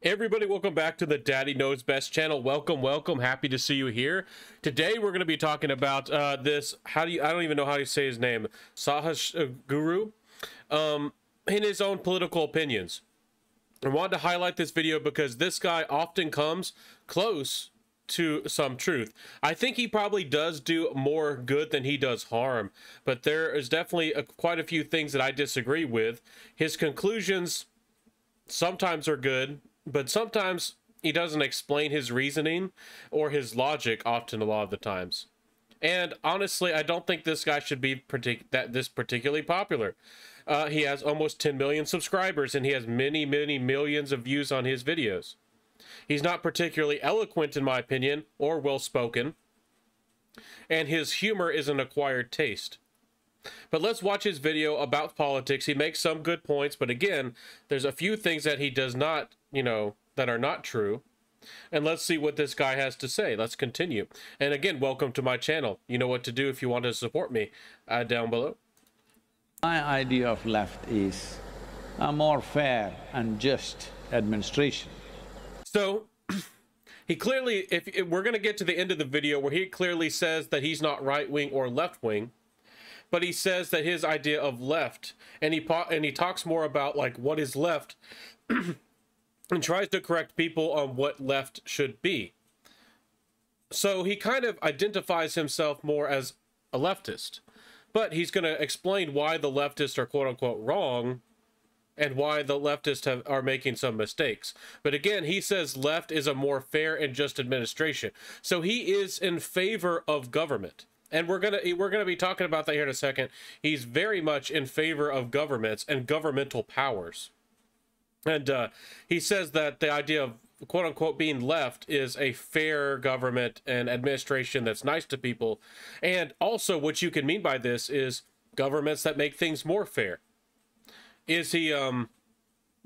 Everybody, welcome back to the Daddy Knows Best channel. Welcome. Happy to see you here. Today we're going to be talking about this. I don't even know how to say his name. Sahash Guru, in his own political opinions. I wanted to highlight this video because this guy often comes close to some truth. I think he probably does do more good than he does harm, but there is definitely quite a few things that I disagree with. His conclusions sometimes are good, but sometimes he doesn't explain his reasoning or his logic often a lot of the times. And honestly, I don't think this guy should be particularly popular. He has almost 10 million subscribers and he has many millions of views on his videos. He's not particularly eloquent in my opinion or well-spoken, and his humor is an acquired taste. But let's watch his video about politics. He makes some good points, but again, there's a few things that he does not, that are not true. And let's see what this guy has to say. Let's continue. And again, welcome to my channel. You know what to do if you want to support me down below. My idea of left is a more fair and just administration. So, he clearly, if we're going to get to the end of the video where he clearly says that he's not right-wing or left-wing, but he says that his idea of left, and he talks more about like what is left and tries to correct people on what left should be. So he kind of identifies himself more as a leftist, but he's going to explain why the leftists are quote-unquote wrong and why the leftists are making some mistakes. But again, he says left is a more fair and just administration. So he is in favor of government. And we're gonna be talking about that here in a second. He's very much in favor of governments and governmental powers. And he says that the idea of quote-unquote being left is a fair government and administration that's nice to people. And also what you can mean by this is governments that make things more fair. Is he,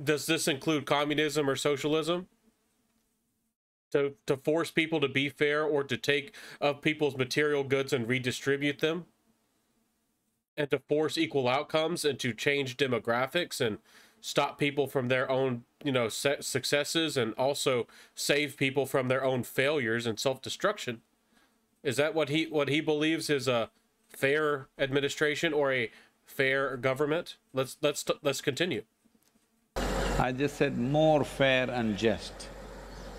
does this include communism or socialism? To force people to be fair or to take of people's material goods and redistribute them? And to force equal outcomes and to change demographics and stop people from their own, successes and also save people from their own failures and self-destruction? Is that what he believes is a fair administration or a fair government? Let's continue. I just said more fair and just.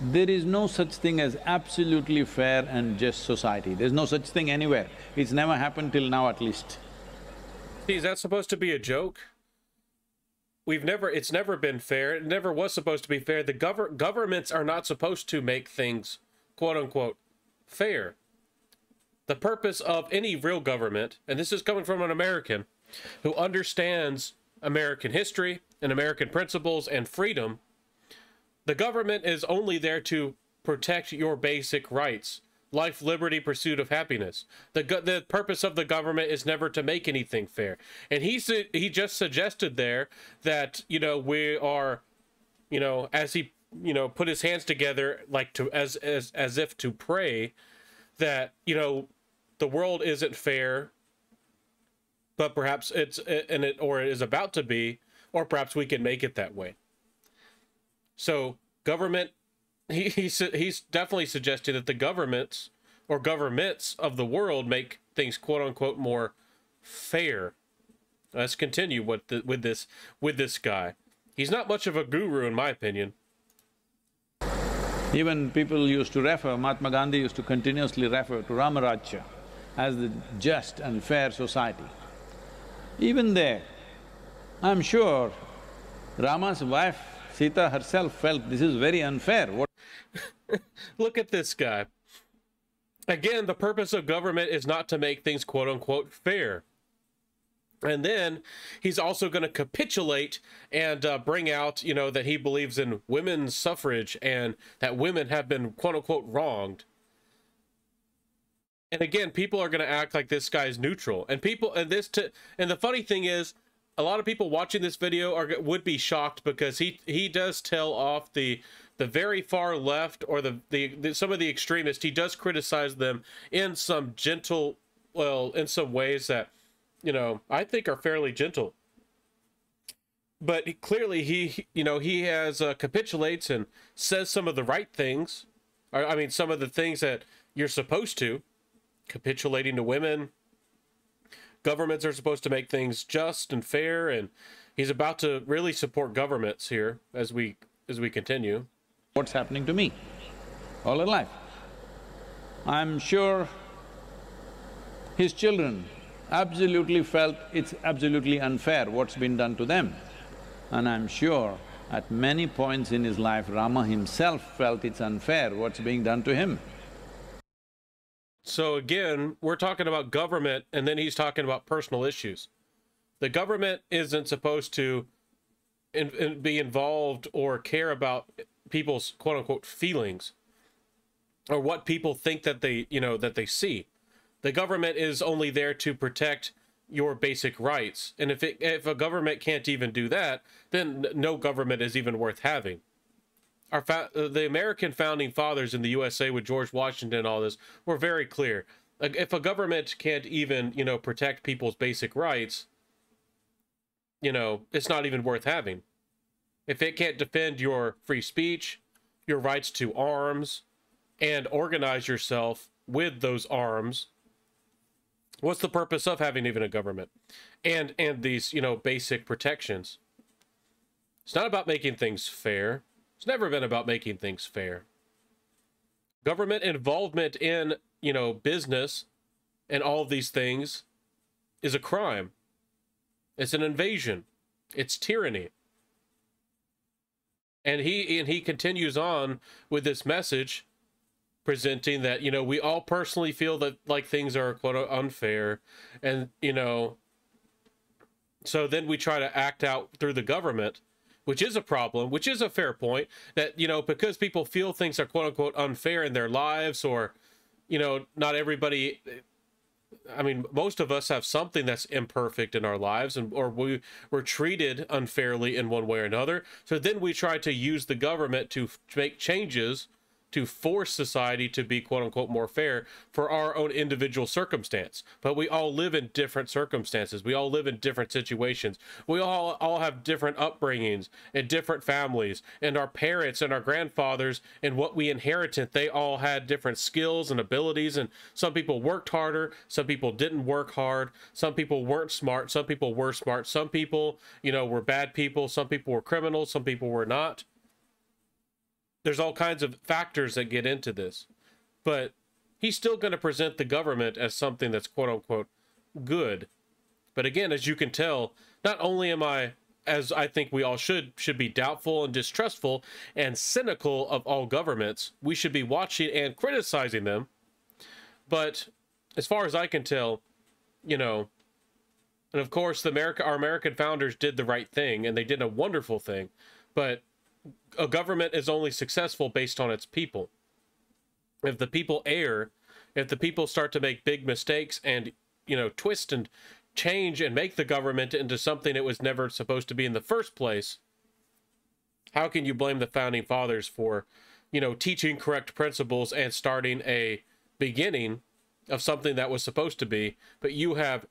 There is no such thing as absolutely fair and just society. There's no such thing anywhere. It's never happened till now, at least. See, is that supposed to be a joke? It's never been fair. It never was supposed to be fair. The governments are not supposed to make things, quote-unquote, fair. The purpose of any real government, and this is coming from an American who understands American history and American principles and freedom, the government is only there to protect your basic rights. Life, liberty, pursuit of happiness. The purpose of the government is never to make anything fair. And he just suggested there that, we are, as he, put his hands together, like as if to pray that, the world isn't fair, but perhaps it is about to be, or perhaps we can make it that way. So government, he's definitely suggesting that the governments or governments of the world make things quote unquote more fair. Let's continue with this guy. He's not much of a guru in my opinion. Even people used to refer, Mahatma Gandhi used to continuously refer to Ramarajya as the just and fair society. Even there, I'm sure Rama's wife Sita herself felt this is very unfair. Look at this guy. Again, the purpose of government is not to make things quote-unquote fair. And then he's also going to capitulate and bring out, that he believes in women's suffrage and that women have been quote-unquote wronged. And again, people are going to act like this guy is neutral. And the funny thing is, a lot of people watching this video would be shocked because he does tell off the very far left or some of the extremists. He does criticize them in some gentle, in some ways that, I think are fairly gentle. but clearly he has capitulates and says some of the right things. I mean, some of the things that you're supposed to, capitulating to women. Governments are supposed to make things just and fair, and he's about to really support governments here as we continue. What's happening to me all in life? I'm sure his children absolutely felt it's absolutely unfair what's been done to them. And I'm sure at many points in his life, Rama himself felt it's unfair what's being done to him. So again, we're talking about government, and then he's talking about personal issues. The government isn't supposed to be involved or care about people's quote-unquote feelings or what people think that they, that they see. The government is only there to protect your basic rights. And if a government can't even do that, then no government is even worth having. The American founding fathers in the USA with George Washington and all this were very clear. If a government can't even, protect people's basic rights, it's not even worth having. If it can't defend your free speech, your rights to arms, and organize yourself with those arms, what's the purpose of having even a government? And these, basic protections. It's not about making things fair. It's never been about making things fair. Government involvement in, business and all of these things is a crime. It's an invasion. It's tyranny. And he continues on with this message presenting that, we all personally feel that like things are quote unfair, and so then we try to act out through the government, which is a problem, which is a fair point, that because people feel things are quote unquote unfair in their lives, or not everybody, I mean, most of us have something that's imperfect in our lives, or we're treated unfairly in one way or another. So then we try to use the government to make changes to force society to be quote unquote more fair for our own individual circumstance. But we all live in different circumstances. We all live in different situations. We all have different upbringings and different families, and our parents and our grandfathers and what we inherited, they all had different skills and abilities, and some people worked harder, some people didn't work hard, some people weren't smart, some people were smart, some people, were bad people, some people were criminals, some people were not. There's all kinds of factors that get into this, but he's still going to present the government as something that's quote unquote good. But again, as you can tell, not only am I, as I think we all should be doubtful and distrustful and cynical of all governments, we should be watching and criticizing them. But as far as I can tell, and of course, our American founders did the right thing, and they did a wonderful thing, but a government is only successful based on its people. If the people err, if the people start to make big mistakes and, twist and change and make the government into something it was never supposed to be in the first place, how can you blame the founding fathers for, teaching correct principles and starting a beginning of something that was supposed to be? But you have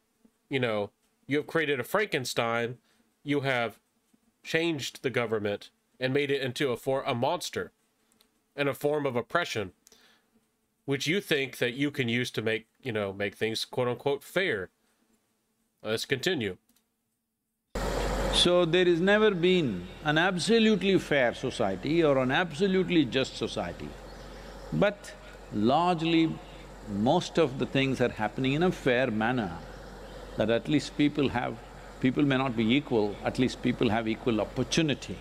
created a Frankenstein, you have changed the government and made it into a monster and a form of oppression, which you think that you can use to make things quote unquote fair. Let's continue. So there has never been an absolutely fair society or an absolutely just society, but largely most of the things are happening in a fair manner, that at least people may not be equal, at least people have equal opportunity.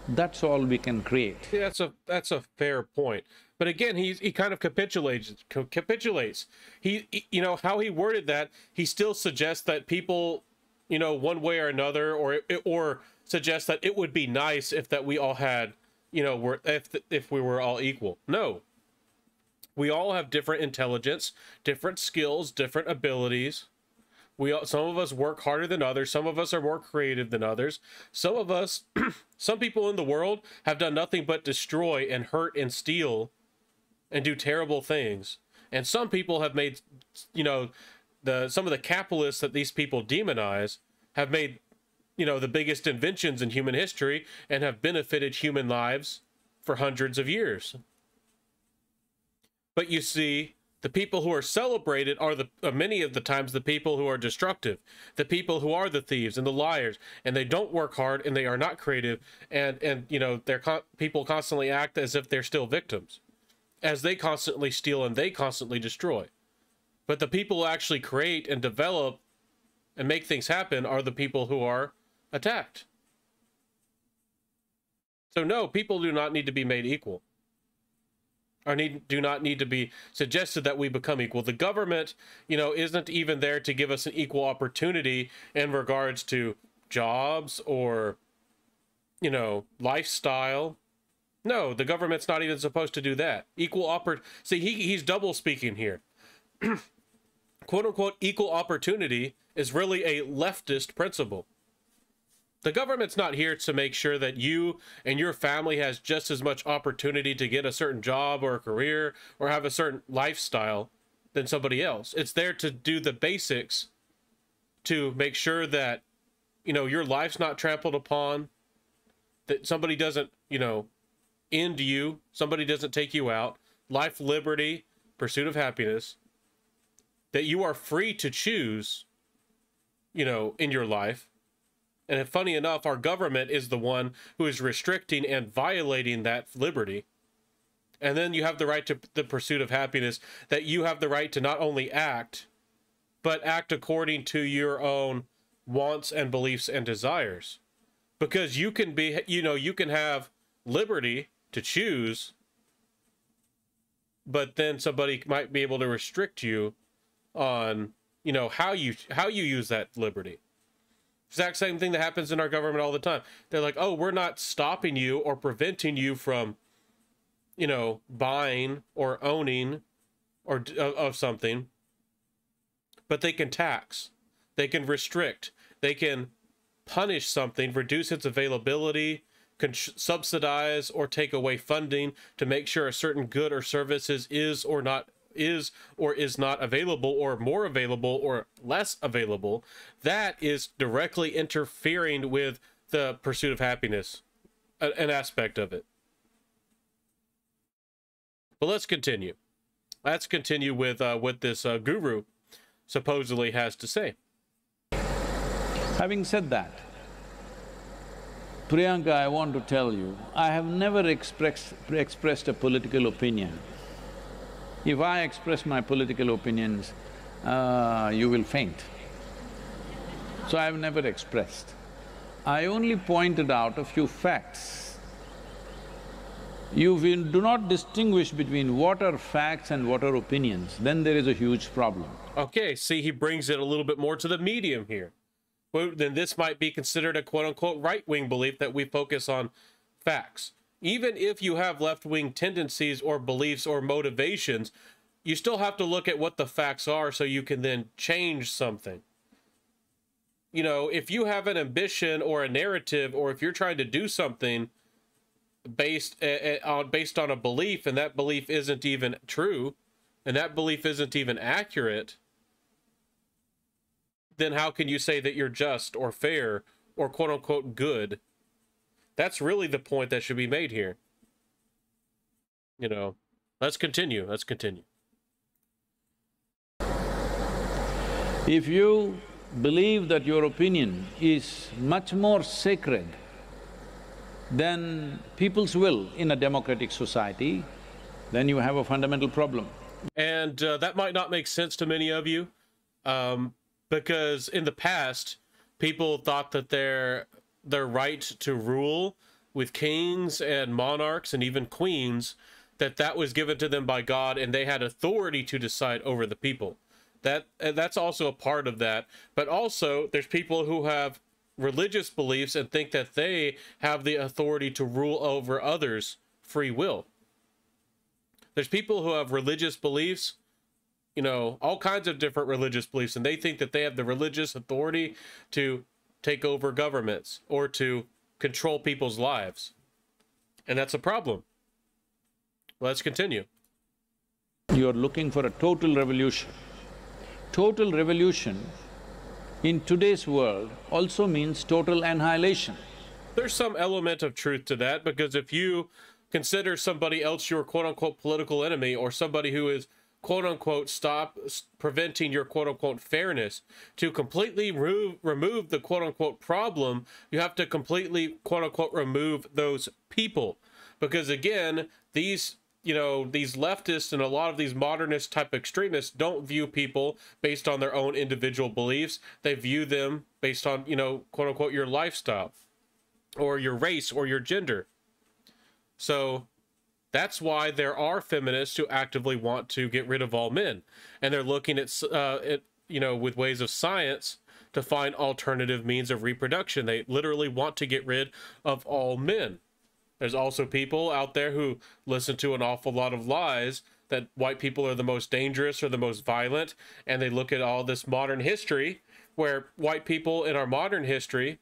That's all we can create. Yeah, that's a fair point. But again, he kind of capitulates. He how he worded that, he still suggests that people, one way or another, or suggests that it would be nice if that we all had, if we were all equal. No. We all have different intelligence, different skills, different abilities. Some of us work harder than others. Some of us are more creative than others. Some of us, some people in the world have done nothing but destroy and hurt and steal and do terrible things. And some people have made, some of the capitalists that these people demonize have made the biggest inventions in human history and have benefited human lives for hundreds of years. But you see, the people who are celebrated are many of the times the people who are destructive, the people who are the thieves and the liars, and they don't work hard and they are not creative, and people constantly act as if they're still victims, as they constantly steal and they constantly destroy. But the people who actually create and develop and make things happen are the people who are attacked. So no, people do not need to be made equal, or do not need to be suggested that we become equal. The government, isn't even there to give us an equal opportunity in regards to jobs or, lifestyle. No, the government's not even supposed to do that. See, he's double speaking here. Quote unquote equal opportunity is really a leftist principle. The government's not here to make sure that you and your family has just as much opportunity to get a certain job or a career or have a certain lifestyle than somebody else. It's there to do the basics to make sure that, your life's not trampled upon, that somebody doesn't, end you, somebody doesn't take you out, life, liberty, pursuit of happiness, that you are free to choose, in your life. And funny enough, our government is the one who is restricting and violating that liberty. And then you have the right to the pursuit of happiness, that you have the right to not only act, but act according to your own wants and beliefs and desires. Because you can be, you can have liberty to choose, but then somebody might be able to restrict you on, how you use that liberty. Exact same thing that happens in our government all the time. They're like, oh, we're not stopping you or preventing you from, buying or owning or of something, but they can tax, they can restrict, they can punish something, reduce its availability, subsidize or take away funding to make sure a certain good or services is or is not available, or more available or less available. That is directly interfering with the pursuit of happiness, an aspect of it. But let's continue. Let's continue with what this guru supposedly has to say. Having said that, Priyanka, I want to tell you, I have never expressed a political opinion. If I express my political opinions, you will faint. So I've never expressed. I only pointed out a few facts. You do not distinguish between what are facts and what are opinions, then there is a huge problem. Okay, see, he brings it a little bit more to the medium here. Well, then this might be considered a quote-unquote right-wing belief that we focus on facts. Even if you have left-wing tendencies or beliefs or motivations, you still have to look at what the facts are so you can then change something. If you have an ambition or a narrative, or if you're trying to do something based on a belief, and that belief isn't even true, and that belief isn't even accurate, then how can you say that you're just or fair or quote-unquote good? That's really the point that should be made here. Let's continue. Let's continue. If you believe that your opinion is much more sacred than people's will in a democratic society, then you have a fundamental problem. And that might not make sense to many of you, because in the past, people thought that their right to rule with kings and monarchs and even queens, that was given to them by God, and they had authority to decide over the people. That's also a part of that. But also, there's people who have religious beliefs and think that they have the authority to rule over others' free will. There's people who have religious beliefs, all kinds of different religious beliefs, and they think that they have the religious authority to take over governments or to control people's lives. And that's a problem. Let's continue. You're looking for a total revolution. Total revolution in today's world also means total annihilation. There's some element of truth to that, because if you consider somebody else your quote-unquote political enemy, or somebody who is quote-unquote preventing your quote-unquote fairness, to completely remove the quote-unquote problem, you have to completely quote-unquote remove those people. Because again, these these leftists and a lot of these modernist type extremists don't view people based on their own individual beliefs. They view them based on, quote-unquote your lifestyle, or your race, or your gender. So that's why there are feminists who actively want to get rid of all men, and they're looking at with ways of science to find alternative means of reproduction. They literally want to get rid of all men. There's also people out there who listen to an awful lot of lies that white people are the most dangerous or the most violent, and they look at all this modern history where white people in our modern history,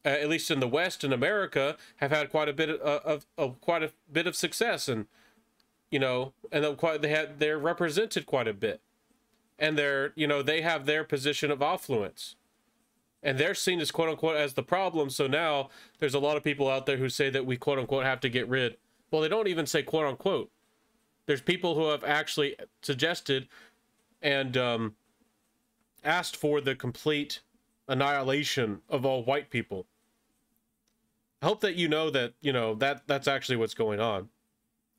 at least in the West, in America, have had quite a bit of success, and they're represented quite a bit, and they have their position of affluence, and they're seen as quote unquote as the problem. So now there's a lot of people out there who say that we quote unquote have to get rid. Well, they don't even say quote unquote. There's people who have actually suggested and asked for the complete annihilation of all white people. I hope that that that's actually what's going on,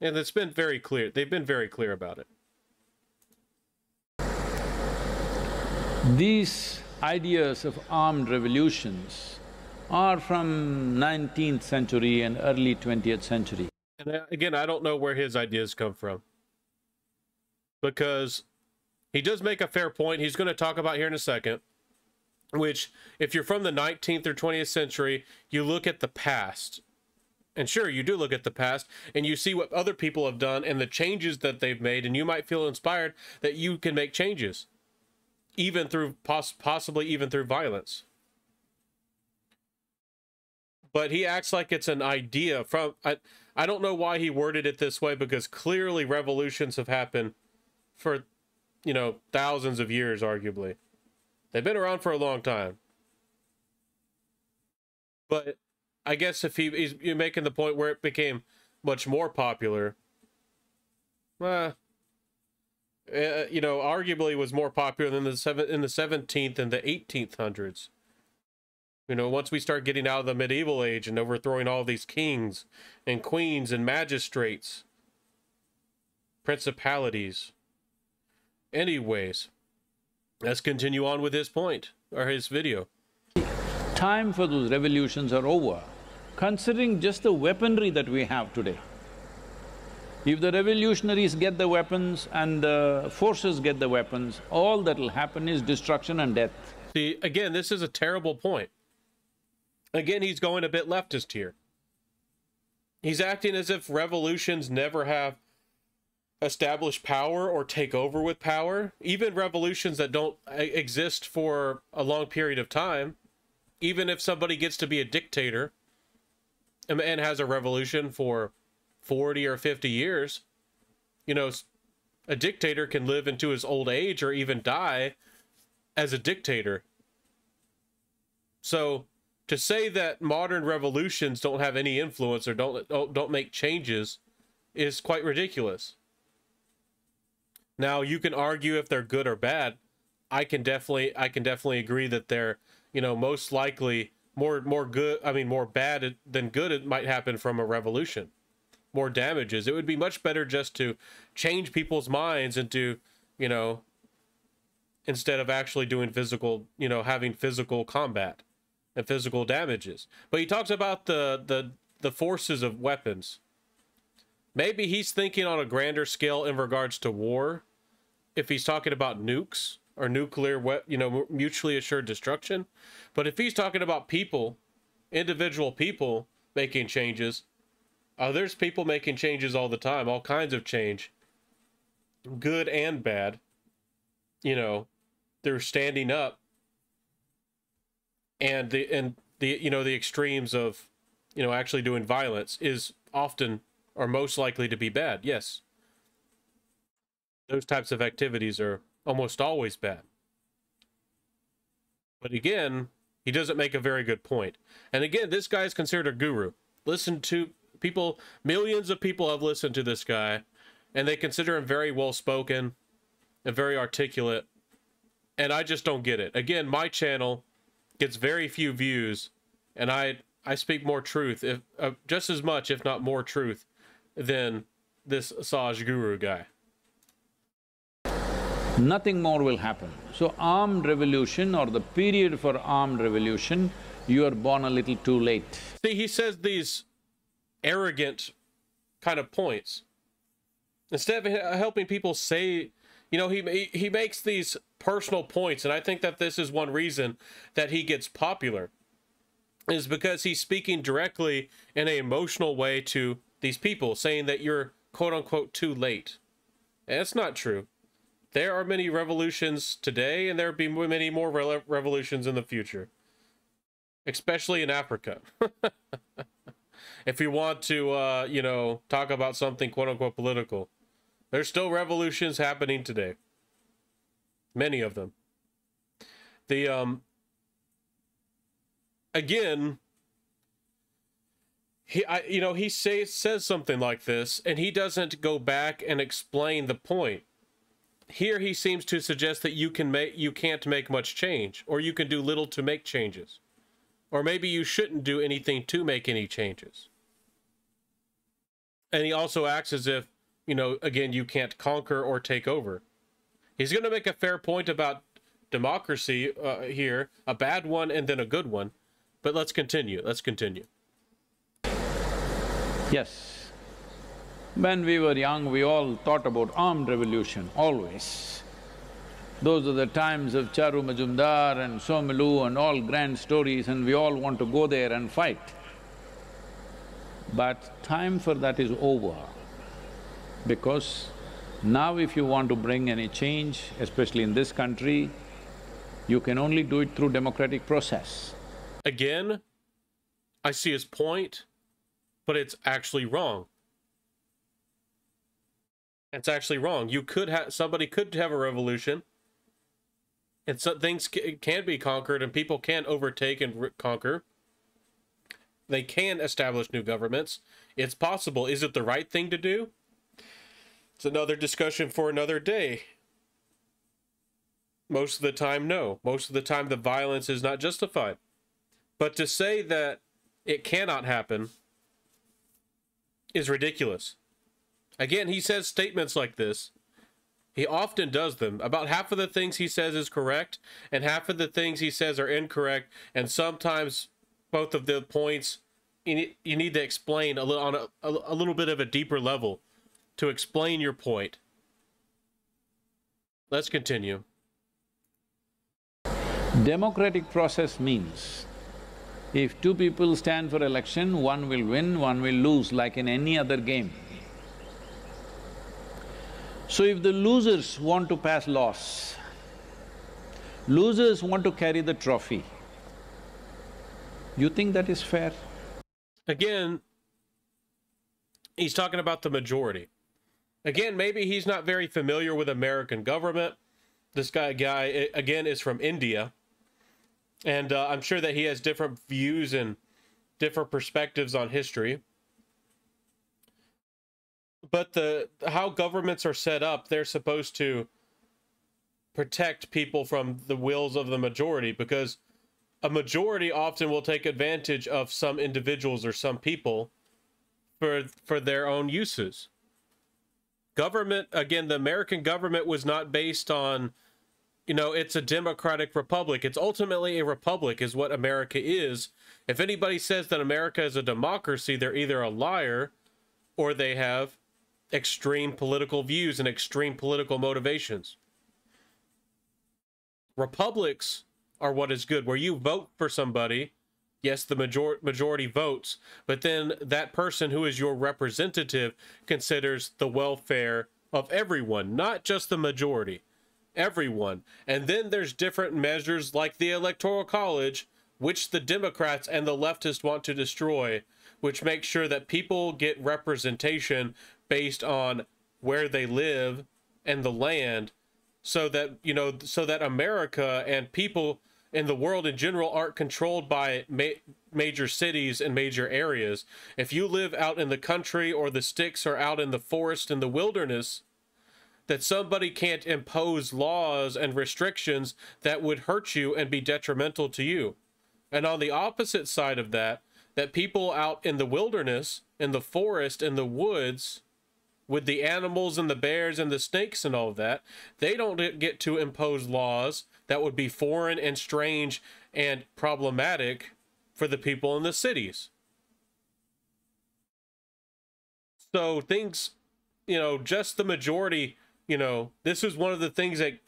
and it's been very clear. They've been very clear about it. These ideas of armed revolutions are from 19th century and early 20th century. And again, I don't know where his ideas come from, because he does make a fair point. He's going to talk about here in a second, which, if you're from the 19th or 20th century, you look at the past. And sure, you do look at the past, and you see what other people have done and the changes that they've made, and you might feel inspired that you can make changes, even through, possibly even through violence. But he acts like it's an idea from... I don't know why he worded it this way, because clearly revolutions have happened for, thousands of years, arguably. They've been around for a long time. But I guess if he's making the point where it became much more popular, arguably was more popular than in the 17th and the 1800s. Once we start getting out of the medieval age and overthrowing all these kings and queens and magistrates, principalities. Anyways, let's continue on with his point, or his video. Time for those revolutions are over, considering just the weaponry that we have today. If the revolutionaries get the weapons and the forces get the weapons, all that'll happen is destruction and death. See, again, this is a terrible point. Again, he's going a bit leftist here. He's acting as if revolutions never have establish power or take over with power. Even revolutions that don't exist for a long period of time, even if somebody gets to be a dictator and has a revolution for 40 or 50 years, a dictator can live into his old age or even die as a dictator. So to say that modern revolutions don't have any influence or don't make changes is quite ridiculous. Now, you can argue if they're good or bad. I can definitely agree that they're, most likely more bad than good. It might happen from a revolution. More damages. It would be much better just to change people's minds and to, instead of actually doing physical, having physical combat and physical damages. But he talks about the forces of weapons. Maybe he's thinking on a grander scale in regards to war, if he's talking about nukes or nuclear, mutually assured destruction. But if he's talking about people, individual people making changes, there's people making changes all the time, all kinds of change, good and bad. They're standing up, and the extremes of, actually doing violence is often or most likely to be bad. Yes. Those types of activities are almost always bad. But again, he doesn't make a very good point. And again, this guy is considered a guru. Listen to people, millions of people have listened to this guy, and they consider him very well spoken and very articulate. And I just don't get it. Again, my channel gets very few views, and I speak more truth, if just as much, if not more truth, than this Assange guru guy. Nothing more will happen. So armed revolution or the period for armed revolution, you are born a little too late. See, he says these arrogant kind of points. Instead of helping people say, you know, he makes these personal points, and I think that this is one reason that he gets popular, is because he's speaking directly in an emotional way to these people, saying that you're quote-unquote too late. And it's not true. There are many revolutions today, and there will be many more revolutions in the future. Especially in Africa. If you want to, you know, talk about something quote-unquote political. There's still revolutions happening today. Many of them. The, again, he says something like this, and he doesn't go back and explain the point. Here he seems to suggest that you can't make much change, or you can do little to make changes. Or maybe you shouldn't do anything to make any changes. And he also acts as if, you know, again, you can't conquer or take over. He's going to make a fair point about democracy here, a bad one and then a good one. But let's continue. Let's continue. Yes. When we were young, we all thought about armed revolution, always. Those are the times of Charu Majumdar and Somalu and all grand stories, and we all want to go there and fight. But time for that is over, because now if you want to bring any change, especially in this country, you can only do it through democratic process. Again, I see his point, but it's actually wrong. It's actually wrong. You could have, somebody could have a revolution, and so things can be conquered, and people can overtake and conquer. They can establish new governments. It's possible. Is it the right thing to do? It's another discussion for another day. Most of the time, no. Most of the time, the violence is not justified. But to say that it cannot happen is ridiculous. Again, he says statements like this. He often does them. About half of the things he says is correct, and half of the things he says are incorrect, and sometimes both of the points you need to explain a little on a little bit of a deeper level to explain your point. Let's continue. Democratic process means if two people stand for election, one will win, one will lose, like in any other game. So if the losers want to pass laws, losers want to carry the trophy, you think that is fair? Again, he's talking about the majority. Again, maybe he's not very familiar with American government. This guy again, is from India. And I'm sure that he has different views and different perspectives on history. But how governments are set up, they're supposed to protect people from the wills of the majority, because a majority often will take advantage of some individuals or some people for their own uses. Government, again, the American government was not based on, you know, it's a democratic republic. It's ultimately a republic is what America is. If anybody says that America is a democracy, they're either a liar or they have extreme political views and extreme political motivations. Republics are what is good, where you vote for somebody. Yes, the majority votes, but then that person who is your representative considers the welfare of everyone, not just the majority, everyone. And then there's different measures like the Electoral College, which the Democrats and the leftists want to destroy, which makes sure that people get representation based on where they live and the land, so that, you know, so that America and people in the world in general aren't controlled by major cities and major areas. If you live out in the country or the sticks or out in the forest in the wilderness, that somebody can't impose laws and restrictions that would hurt you and be detrimental to you. And on the opposite side of that, that people out in the wilderness, in the forest, in the woods, with the animals and the bears and the snakes and all of that, they don't get to impose laws that would be foreign and strange and problematic for the people in the cities. So things, you know, just the majority, you know, this is one of the things that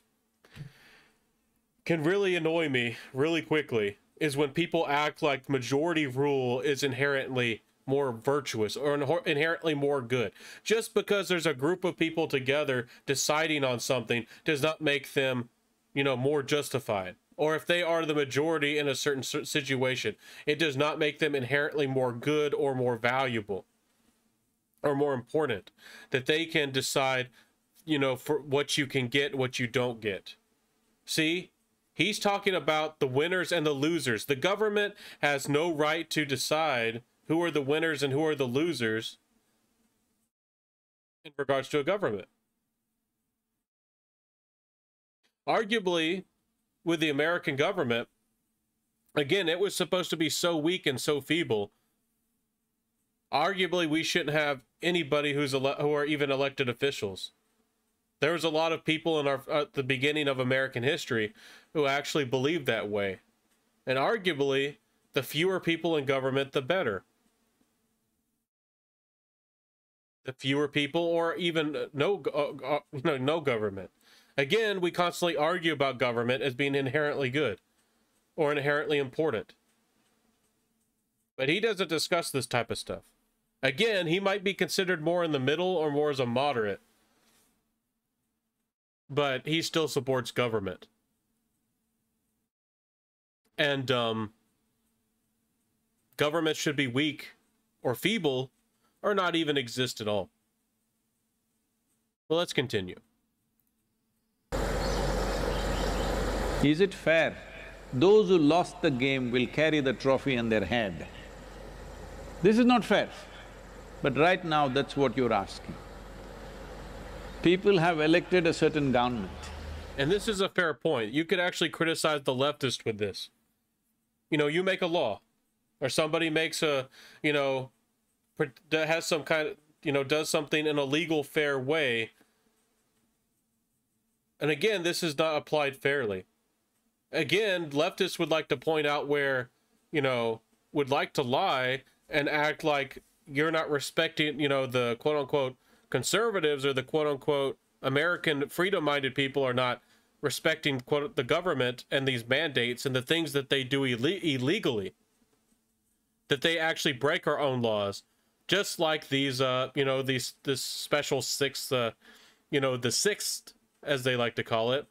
can really annoy me really quickly, is when people act like majority rule is inherently more virtuous or inherently more good. Just because there's a group of people together deciding on something does not make them, you know, more justified. Or if they are the majority in a certain situation, it does not make them inherently more good or more valuable or more important. That they can decide, you know, for what you can get, what you don't get. See? He's talking about the winners and the losers. The government has no right to decide who are the winners and who are the losers in regards to a government. Arguably, with the American government, again, it was supposed to be so weak and so feeble. Arguably, we shouldn't have anybody who are even elected officials. There was a lot of people in at the beginning of American history who actually believed that way. And arguably, the fewer people in government, the better. The fewer people, or even no government. Again, we constantly argue about government as being inherently good or inherently important. But he doesn't discuss this type of stuff. Again, he might be considered more in the middle or more as a moderate. But he still supports government. And government should be weak or feeble or not even exist at all. Well, let's continue. Is it fair? Those who lost the game will carry the trophy on their head. This is not fair. But right now, that's what you're asking. People have elected a certain government. And this is a fair point. You could actually criticize the leftist with this. You know, you make a law, or somebody makes a, you know, has some kind of, you know, does something in a legal, fair way. And again, this is not applied fairly. Again, leftists would like to point out where, you know, would like to lie and act like you're not respecting, you know, the quote-unquote conservatives or the quote-unquote American freedom-minded people are not respecting quote the government and these mandates and the things that they do illegally. That they actually break our own laws, just like these you know, this special sixth you know, the sixth, as they like to call it,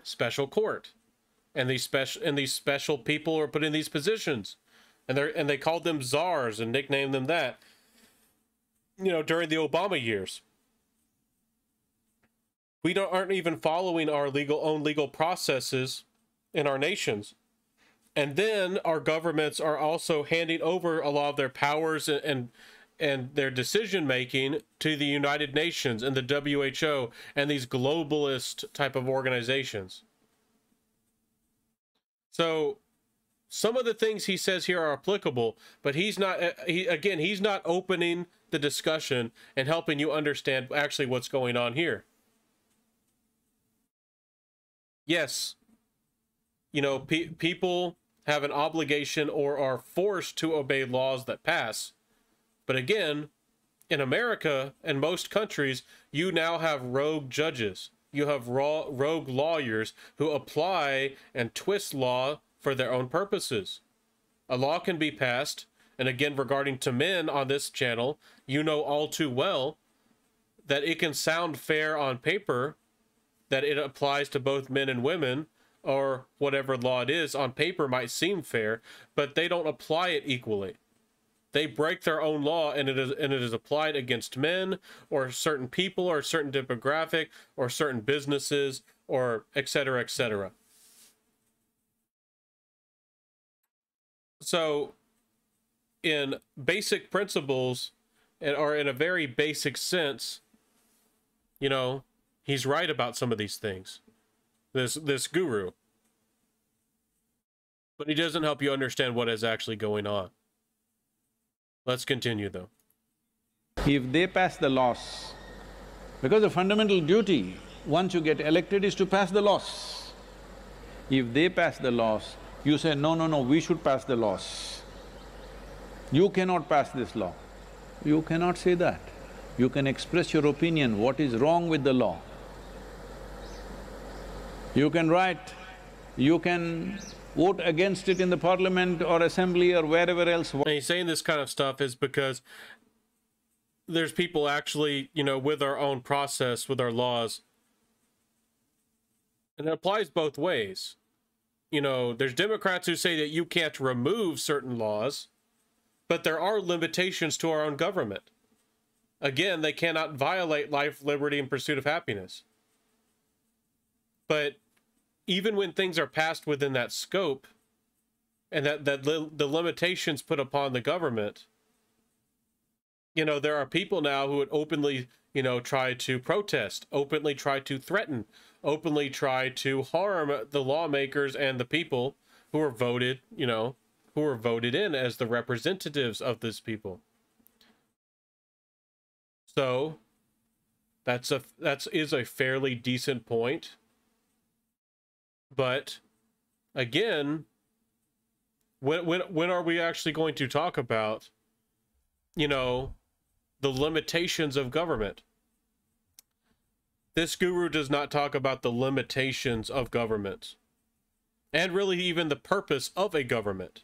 special court, and these special people are put in these positions, and they called them czars and nicknamed them that, you know, during the Obama years. We aren't even following our own legal processes in our nations. And then our governments are also handing over a lot of their powers and their decision-making to the United Nations and the WHO and these globalist type of organizations. So some of the things he says here are applicable, but he's not opening the discussion and helping you understand actually what's going on here. Yes, you know, people have an obligation or are forced to obey laws that pass. But again, in America and most countries, you now have rogue judges. You have rogue lawyers who apply and twist law for their own purposes. A law can be passed, and again, regarding to men on this channel, you know all too well that it can sound fair on paper, that it applies to both men and women, or whatever law it is on paper might seem fair, but they don't apply it equally. They break their own law, and it is applied against men or certain people or a certain demographic or certain businesses or etc., etc. So in basic principles, or in a very basic sense, you know, he's right about some of these things, this guru. But he doesn't help you understand what is actually going on. Let's continue, though. If they pass the laws, because the fundamental duty, once you get elected, is to pass the laws. If they pass the laws, you say, no, no, no, we should pass the laws. You cannot pass this law. You cannot say that. You can express your opinion, what is wrong with the law. You can write, you can vote against it in the parliament or assembly or wherever else. And he's saying this kind of stuff is because there's people actually, you know, with our own process, with our laws, and it applies both ways. You know, there's Democrats who say that you can't remove certain laws, but there are limitations to our own government. Again, they cannot violate life, liberty, and pursuit of happiness. But even when things are passed within that scope, and the limitations put upon the government, you know, there are people now who would openly, you know, try to protest, openly try to threaten, openly try to harm the lawmakers and the people who are voted, you know, who are voted in as the representatives of this people. So that is a fairly decent point. But again, when are we actually going to talk about, you know, the limitations of government? This guru does not talk about the limitations of government, and really even the purpose of a government.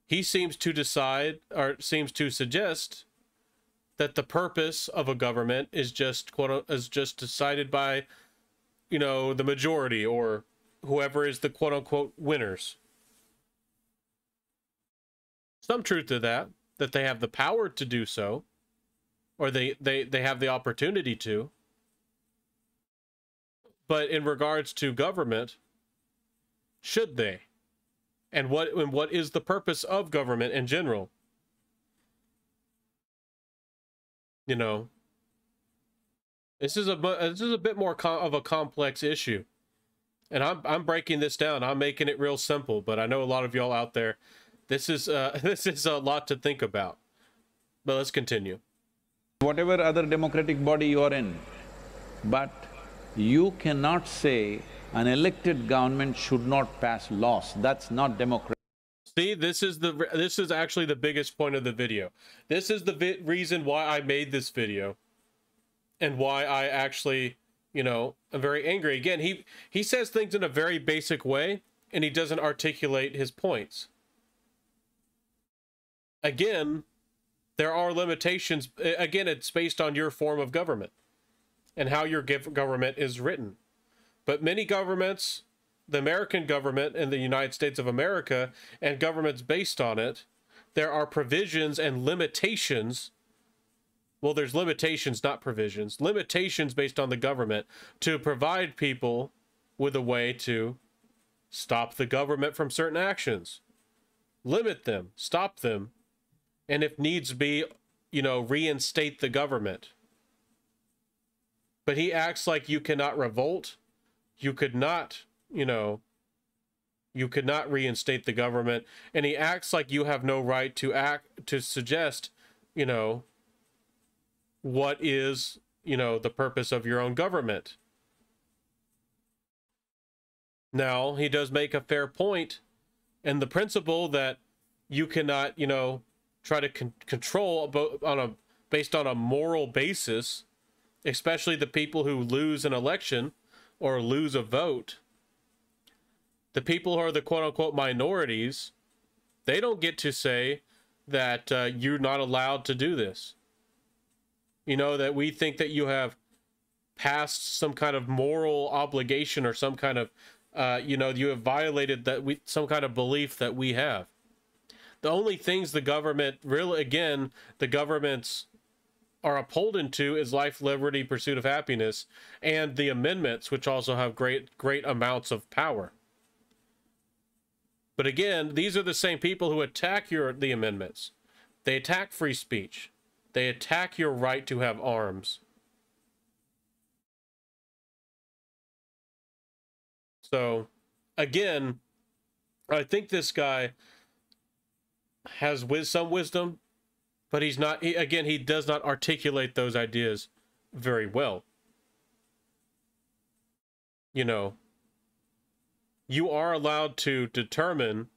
He seems to decide, or seems to suggest, that the purpose of a government is just decided by, you know, the majority, or whoever is the quote-unquote winners. Some truth to that they have the power to do so, or they have the opportunity to. But in regards to government, should they? And what is the purpose of government in general? You know, this is a bit more of a complex issue. And I'm breaking this down. I'm making it real simple, but I know a lot of y'all out there, this is a lot to think about. But let's continue. Whatever other democratic body you are in, but you cannot say an elected government should not pass laws. That's not democratic. See, this is actually the biggest point of the video. This is the reason why I made this video, and why I actually, you know, I'm very angry. Again, he says things in a very basic way, and he doesn't articulate his points. Again, there are limitations. Again, it's based on your form of government and how your government is written. But many governments, the American government in the United States of America, and governments based on it, there are provisions and limitations. Well, there's limitations, not provisions. Limitations based on the government to provide people with a way to stop the government from certain actions. Limit them, stop them, and if needs be, you know, reinstate the government. But he acts like you cannot revolt. You could not, you know, you could not reinstate the government. And he acts like you have no right to suggest, you know, what is, you know, the purpose of your own government. Now, he does make a fair point, and the principle that you cannot, you know, try to control based on a moral basis, especially the people who lose an election or lose a vote. The people who are the quote-unquote minorities, they don't get to say that you're not allowed to do this. You know, that we think that you have passed some kind of moral obligation or some kind of, you know, you have violated some kind of belief that we have. The only things the government really, again, the governments are upholden to is life, liberty, pursuit of happiness, and the amendments, which also have great amounts of power. But again, these are the same people who attack the amendments. They attack free speech. They attack your right to have arms. So, again, I think this guy has some wisdom, but he's not, again, he does not articulate those ideas very well. You know, you are allowed to determine,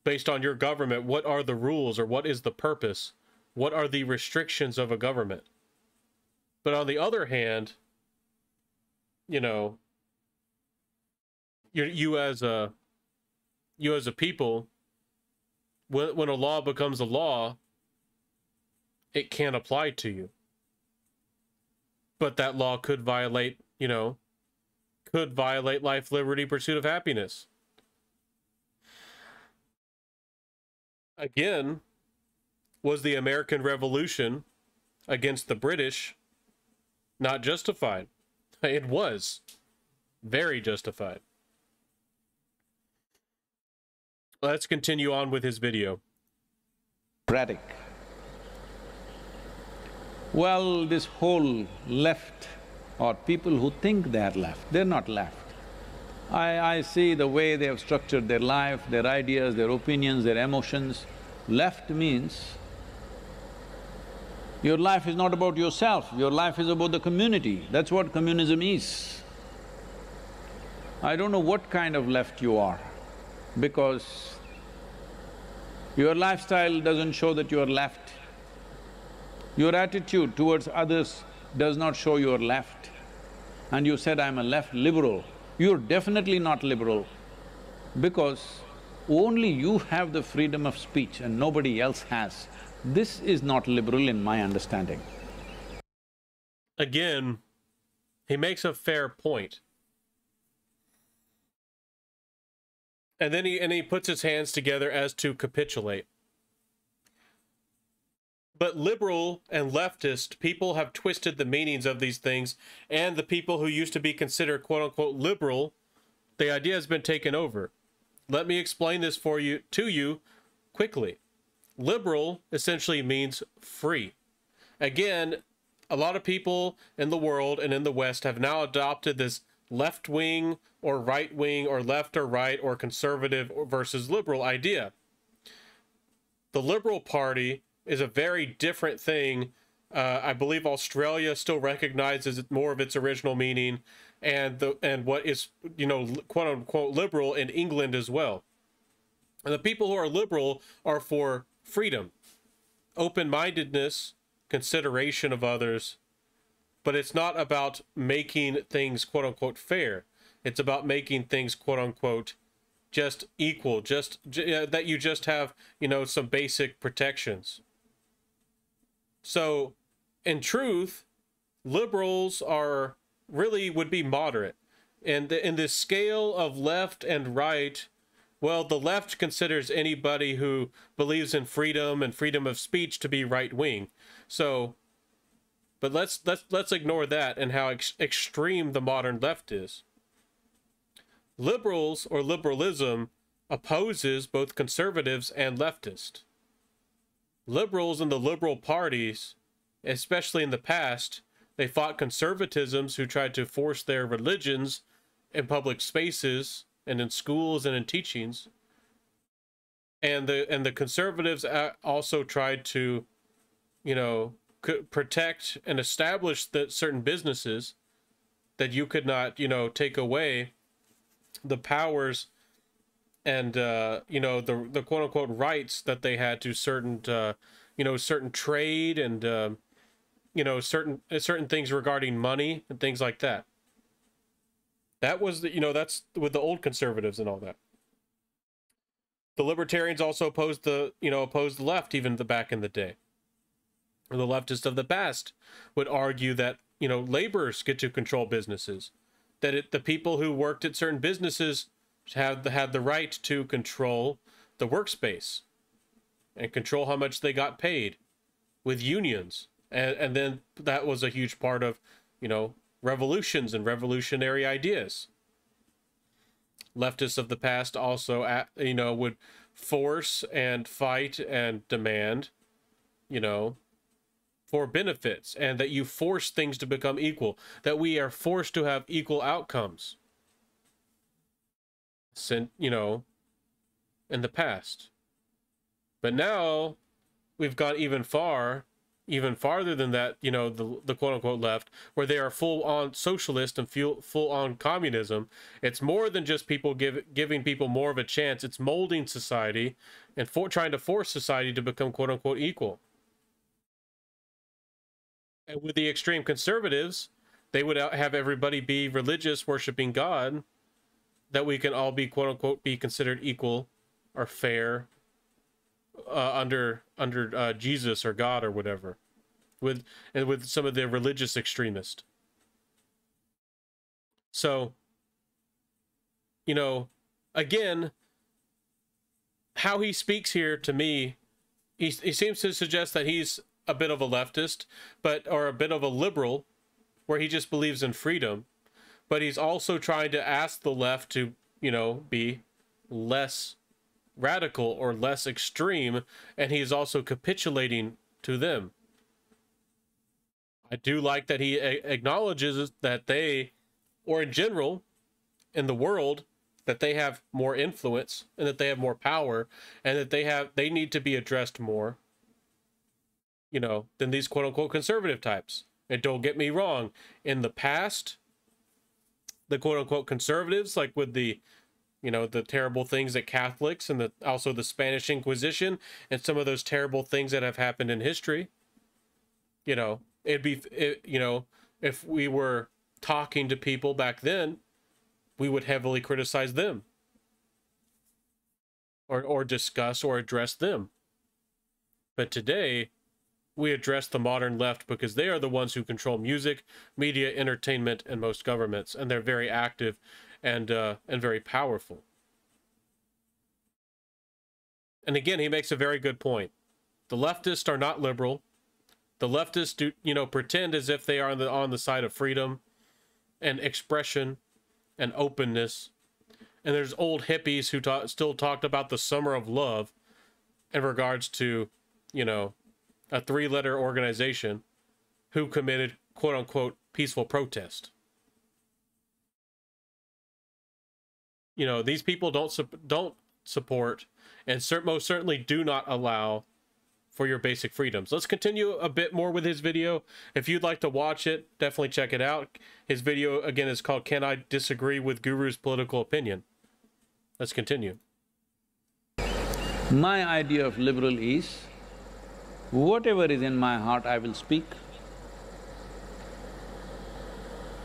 based on your government, what are the rules or what is the purpose, what are the restrictions of a government. But on the other hand, you know, you as a people, when a law becomes a law, it can't apply to you. But that law could violate, you know, could violate life, liberty, pursuit of happiness. Again, was the American Revolution against the British not justified? It was very justified. Let's continue on with his video. Democratic. Well, this whole left, or people who think they're left, they're not left. I see the way they have structured their life, their ideas, their opinions, their emotions. Left means your life is not about yourself, your life is about the community. That's what communism is. I don't know what kind of left you are, because your lifestyle doesn't show that you are left. Your attitude towards others does not show you are left. And you said, I'm a left liberal. You're definitely not liberal, because only you have the freedom of speech and nobody else has. This is not liberal in my understanding. Again, he makes a fair point. And then he puts his hands together as to capitulate. But liberal and leftist people have twisted the meanings of these things, and the people who used to be considered quote-unquote liberal, the idea has been taken over. Let me explain this to you quickly. Liberal essentially means free. Again, a lot of people in the world and in the West have now adopted this left-wing or right-wing or left or right or conservative versus liberal idea. The Liberal Party is a very different thing. I believe Australia still recognizes it more of its original meaning, and what is, you know, quote unquote liberal in England as well. And the people who are liberal are for freedom, open-mindedness, consideration of others, but it's not about making things quote unquote fair. It's about making things quote unquote just equal, just that you just have, you know, some basic protections. So, in truth, liberals are really would be moderate. And in this scale of left and right, well, the left considers anybody who believes in freedom and freedom of speech to be right-wing. So, but let's ignore that and how extreme the modern left is. Liberals or liberalism opposes both conservatives and leftists. Liberals in the liberal parties, especially in the past, they fought conservatisms who tried to force their religions in public spaces and in schools and in teachings. And the conservatives also tried to, you know, protect and establish that certain businesses that you could not, you know, take away the powers and you know, the quote unquote rights that they had to certain you know, certain trade and you know, certain things regarding money and things like that. That was the, you know, that's with the old conservatives and all that. The libertarians also opposed the left even back in the day. The leftists of the past would argue that, you know, laborers get to control businesses, that the people who worked at certain businesses had the right to control the workspace and control how much they got paid with unions. And then that was a huge part of, you know, revolutions and revolutionary ideas. leftists of the past also, would force and fight and demand, for benefits, and that you force things to become equal, that we are forced to have equal outcomes. In the past. But now we've gone even farther than that, the quote-unquote left, where they are full-on socialist and full-on communism. It's more than just people giving people more of a chance. It's molding society and trying to force society to become quote-unquote equal. And with the extreme conservatives, they would have everybody be religious, worshiping God, that we can all be quote-unquote be considered equal or fair under Jesus or God or whatever, with some of the religious extremists. So, again, how he speaks here to me, he seems to suggest that he's a bit of a leftist, or a bit of a liberal, where he just believes in freedom, but he's also trying to ask the left to, be less radical or less extreme, and he's also capitulating to them. I do like that he acknowledges that they, or in general, in the world, that they have more influence and that they have more power, and that they need to be addressed more, than these quote-unquote conservative types. And don't get me wrong, in the past, the quote-unquote conservatives, like with the terrible things that Catholics and also the Spanish Inquisition and some of those terrible things that have happened in history, if we were talking to people back then, we would heavily criticize them or discuss or address them. But today, we address the modern left because they are the ones who control music, media, entertainment, and most governments, and they're very active and very powerful. And again, he makes a very good point. The leftists are not liberal. The leftists do, pretend as if they are on the side of freedom and expression and openness. And there's old hippies who still talked about the summer of love in regards to, a 3-letter organization who committed quote-unquote peaceful protest. These people don't support and most certainly do not allow for your basic freedoms. Let's continue a bit more with his video. If you'd like to watch it, definitely check it out. His video, again, is called Can I Disagree with Guru's Political Opinion? Let's continue. My idea of liberal is, whatever is in my heart, I will speak.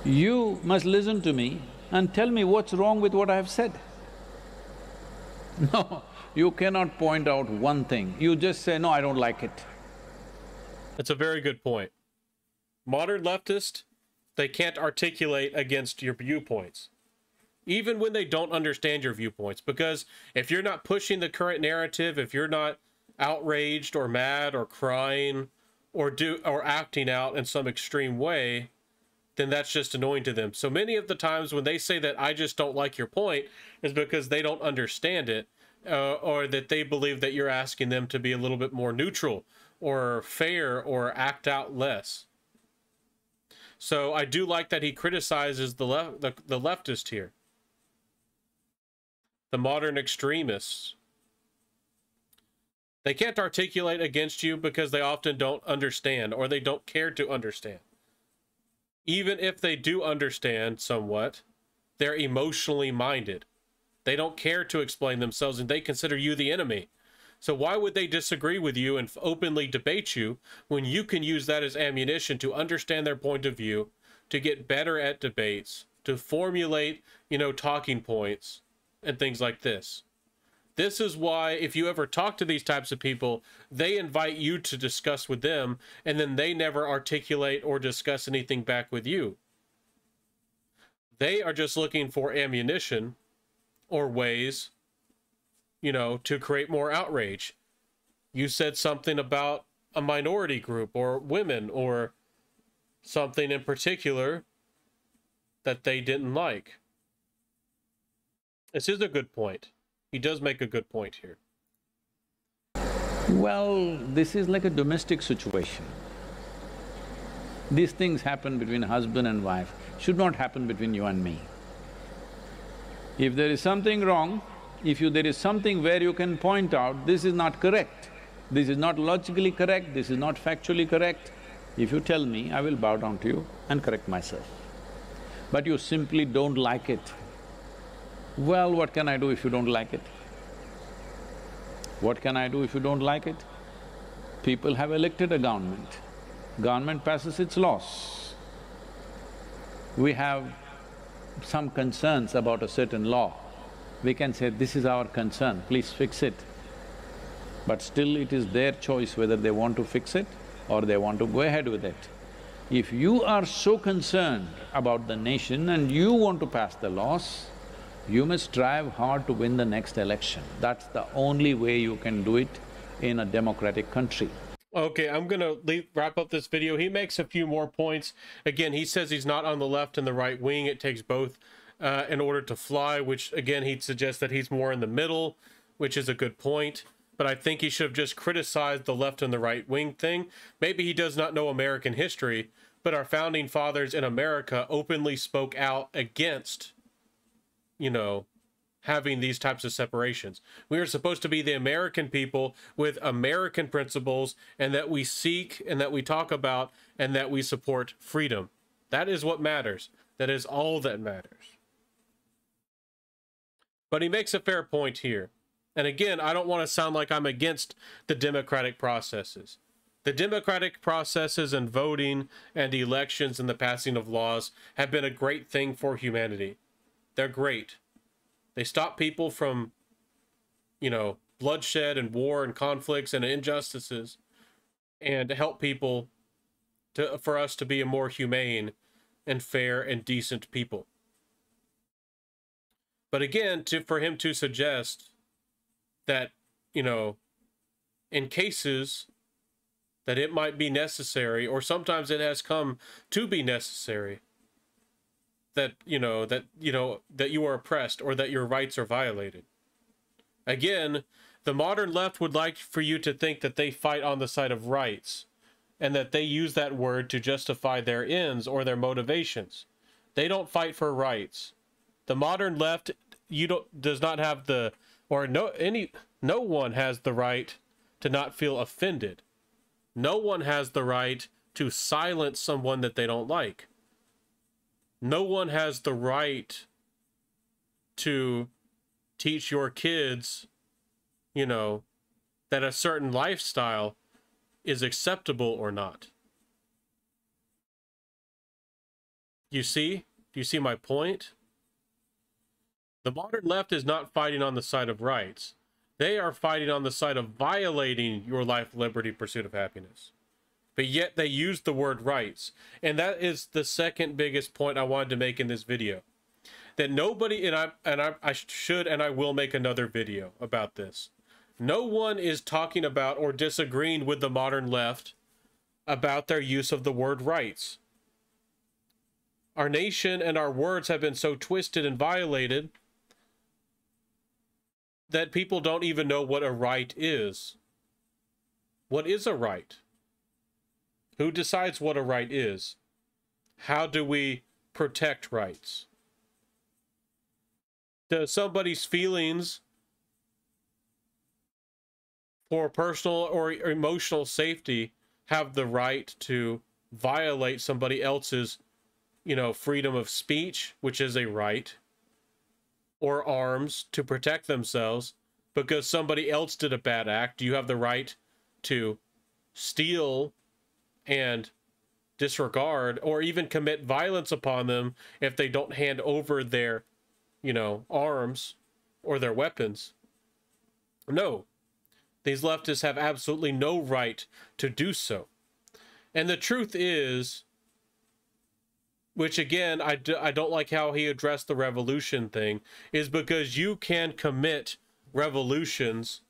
You must listen to me and tell me what's wrong with what I have said. No, you cannot point out one thing. You just say, no, I don't like it. That's a very good point. Modern leftists, they can't articulate against your viewpoints, even when they don't understand your viewpoints, because if you're not pushing the current narrative, if you're not outraged or mad or crying or acting out in some extreme way, then that's just annoying to them. So many of the times when they say that I just don't like your point is because they don't understand it, or that they believe that you're asking them to be a little bit more neutral or fair or act out less. So I do like that he criticizes the leftist here, the modern extremists. They can't articulate against you because they often don't understand, or they don't care to understand. Even if they do understand somewhat, they're emotionally minded. They don't care to explain themselves, and they consider you the enemy. So why would they disagree with you and openly debate you when you can use that as ammunition to understand their point of view, to get better at debates, to formulate, talking points and things like this? This is why if you ever talk to these types of people, they invite you to discuss with them, and then they never articulate or discuss anything back with you. They are just looking for ammunition or ways, to create more outrage. You said something about a minority group or women or something in particular that they didn't like. This is a good point. He does make a good point here. Well, this is like a domestic situation. These things happen between husband and wife, should not happen between you and me. If there is something wrong, there is something where you can point out, this is not correct, this is not logically correct, this is not factually correct, if you tell me, I will bow down to you and correct myself. But you simply don't like it. Well, what can I do if you don't like it? What can I do if you don't like it? People have elected a government. Government passes its laws. We have some concerns about a certain law. We can say, this is our concern, please fix it. But still it is their choice whether they want to fix it or they want to go ahead with it. If you are so concerned about the nation and you want to pass the laws, you must strive hard to win the next election. That's the only way you can do it in a democratic country. Okay, I'm gonna wrap up this video. He makes a few more points. Again, he says he's not on the left and the right wing. It takes both in order to fly, which again, he'd suggest that he's more in the middle, which is a good point. But I think he should have just criticized the left and the right wing thing. Maybe he does not know American history, but our founding fathers in America openly spoke out against, you know, having these types of separations. We are supposed to be the American people with American principles, and that we seek and that we talk about and that we support freedom. That is what matters. That is all that matters. But he makes a fair point here. And again, I don't want to sound like I'm against the democratic processes. The democratic processes and voting and elections and the passing of laws have been a great thing for humanity. They're great. They stop people from, you know, bloodshed and war and conflicts and injustices, and help people for us to be a more humane and fair and decent people. But again, for him to suggest that, you know, in cases that it might be necessary, or sometimes it has come to be necessary, that you are oppressed or that your rights are violated. Again, the modern left would like for you to think that they fight on the side of rights, and that they use that word to justify their ends or their motivations. They don't fight for rights. The modern left does not have the, or no one has the right to not feel offended. No one has the right to silence someone that they don't like. No one has the right to teach your kids, you know, that a certain lifestyle is acceptable or not. You see? Do you see my point? The modern left is not fighting on the side of rights. They are fighting on the side of violating your life, liberty, pursuit of happiness. But yet they use the word rights. And that is the second biggest point I wanted to make in this video. That nobody, and I should and I will make another video about this. No one is talking about or disagreeing with the modern left about their use of the word rights. Our nation and our words have been so twisted and violated that people don't even know what a right is. What is a right? Who decides what a right is? How do we protect rights? Does somebody's feelings for personal or emotional safety have the right to violate somebody else's, you know, freedom of speech, which is a right, or arms to protect themselves because somebody else did a bad act? Do you have the right to steal and disregard or even commit violence upon them if they don't hand over their, you know, arms or their weapons? No. These leftists have absolutely no right to do so. And the truth is, which again, I don't like how he addressed the revolution thing, is because you can commit revolutions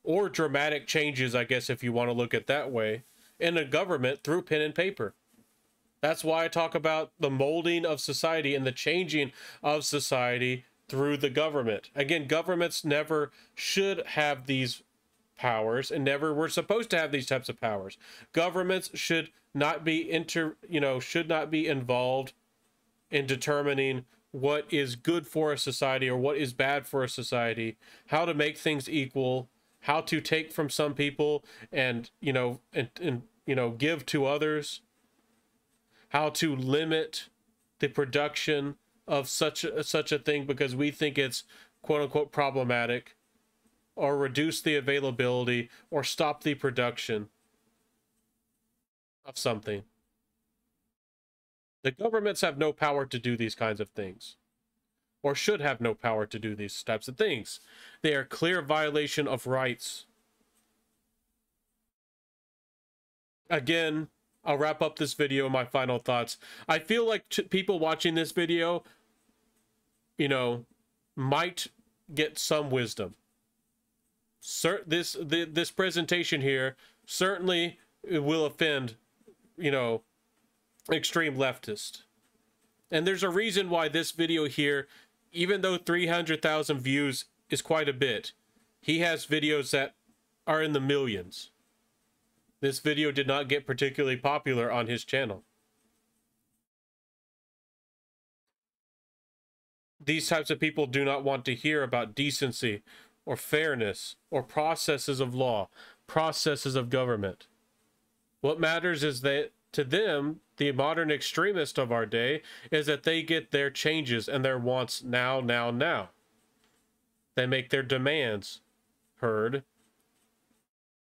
or dramatic changes, I guess, if you want to look at it that way, in a government through pen and paper. That's why I talk about the molding of society and the changing of society through the government. Again, governments never should have these powers and never were supposed to have these types of powers. Governments should not be should not be involved in determining what is good for a society or what is bad for a society, how to make things equal, how to take from some people and give to others, how to limit the production of such a thing because we think it's quote unquote problematic, or reduce the availability or stop the production of something. The governments have no power to do these kinds of things, or should have no power to do these types of things. They are clear violation of rights. Again, I'll wrap up this video with my final thoughts. I feel like people watching this video, might get some wisdom. This presentation here certainly will offend, extreme leftist. And there's a reason why this video here, even though 300,000 views is quite a bit, he has videos that are in the millions. This video did not get particularly popular on his channel. These types of people do not want to hear about decency or fairness or processes of law, processes of government. What matters is that to them, the modern extremist of our day, is that they get their changes and their wants now, now, now. They make their demands heard,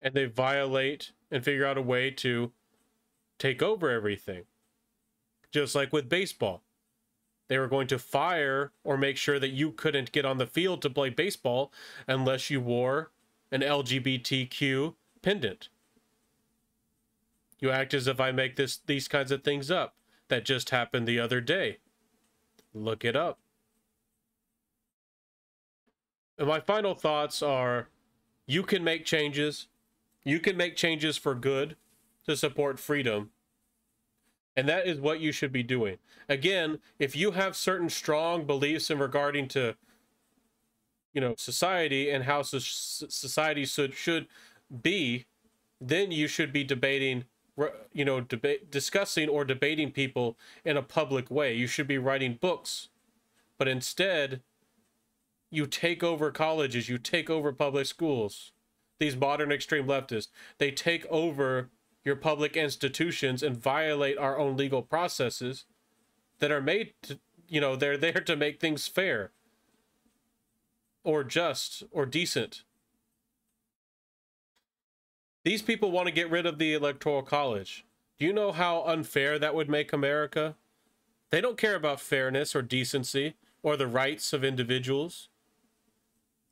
and they violate and figure out a way to take over everything. Just like with baseball. They were going to fire or make sure that you couldn't get on the field to play baseball unless you wore an LGBTQ pendant. You act as if I make these kinds of things up. That just happened the other day. Look it up. And my final thoughts are, you can make changes. You can make changes for good to support freedom. And that is what you should be doing. Again, if you have certain strong beliefs in regarding to, society and how society should be, then you should be debating, discussing or debating people in a public way. You should be writing books. But instead, you take over colleges, you take over public schools. These modern extreme leftists, they take over your public institutions and violate our own legal processes that are made to, they're there to make things fair or just or decent. These people want to get rid of the Electoral College. Do you know how unfair that would make America? They don't care about fairness or decency or the rights of individuals.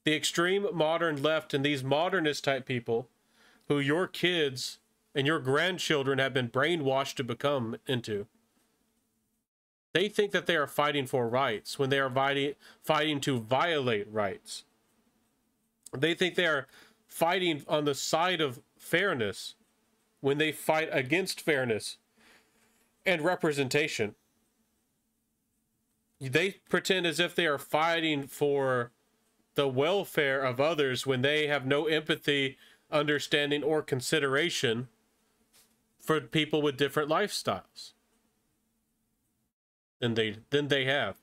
The extreme modern left and these modernist type people who your kids and your grandchildren have been brainwashed to become into, they think that they are fighting for rights when they are fighting to violate rights. They think they are fighting on the side of fairness when they fight against fairness and representation. They pretend as if they are fighting for the welfare of others when they have no empathy, understanding, or consideration for people with different lifestyles than they have,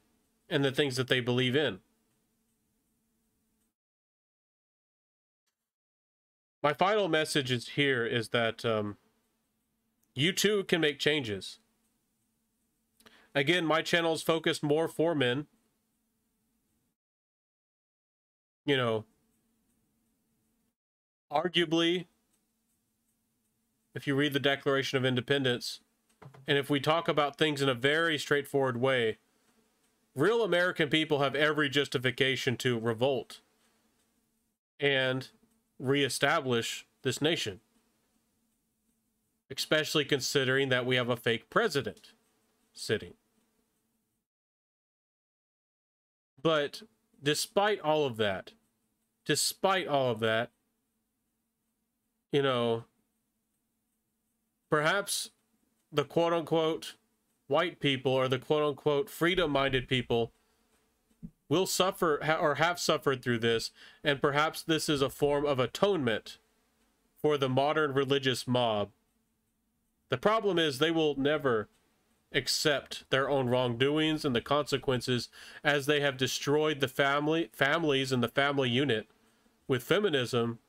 and the things that they believe in. My final message is that you too can make changes. Again, my channel is focused more for men. Arguably, if you read the Declaration of Independence, and if we talk about things in a very straightforward way, real American people have every justification to revolt and reestablish this nation. Especially considering that we have a fake president sitting. But despite all of that, perhaps the quote-unquote white people or the quote-unquote freedom-minded people will suffer or have suffered through this, and perhaps this is a form of atonement for the modern religious mob. The problem is they will never accept their own wrongdoings and the consequences, as they have destroyed the families and the family unit with feminism,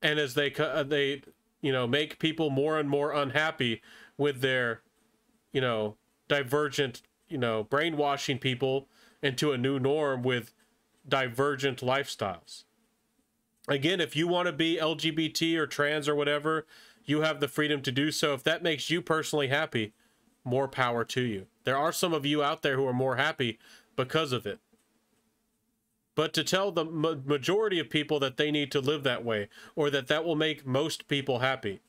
and as they make people more and more unhappy with their divergent brainwashing people into a new norm with divergent lifestyles. Again, if you want to be LGBT or trans or whatever, you have the freedom to do so. If that makes you personally happy, more power to you. There are some of you out there who are more happy because of it. But to tell the majority of people that they need to live that way, or that will make most people happy,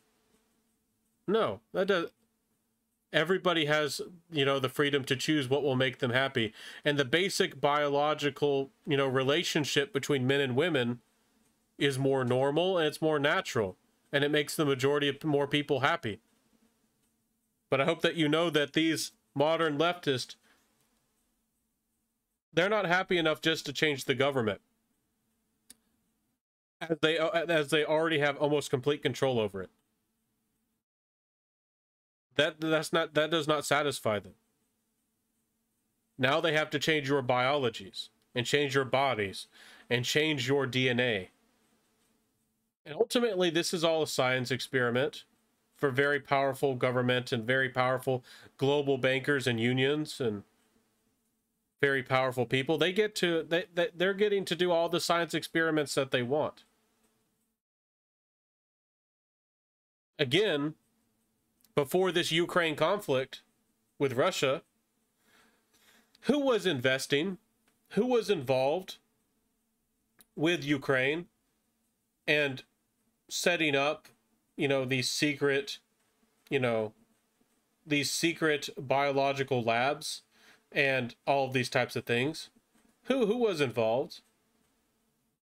no, that does. Everybody has, the freedom to choose what will make them happy. And the basic biological, relationship between men and women is more normal, and it's more natural, and it makes the majority of more people happy. But I hope that you know that these modern leftists, they're not happy enough just to change the government, as they already have almost complete control over it. That does not satisfy them. Now they have to change your biologies, and change your bodies, and change your DNA. And ultimately, this is all a science experiment for very powerful government and very powerful global bankers and unions and very powerful people. They're getting to do all the science experiments that they want. Again, before this Ukraine conflict with Russia, who was investing, who was involved with Ukraine and setting up, these secret biological labs and all of these types of things? Who was involved?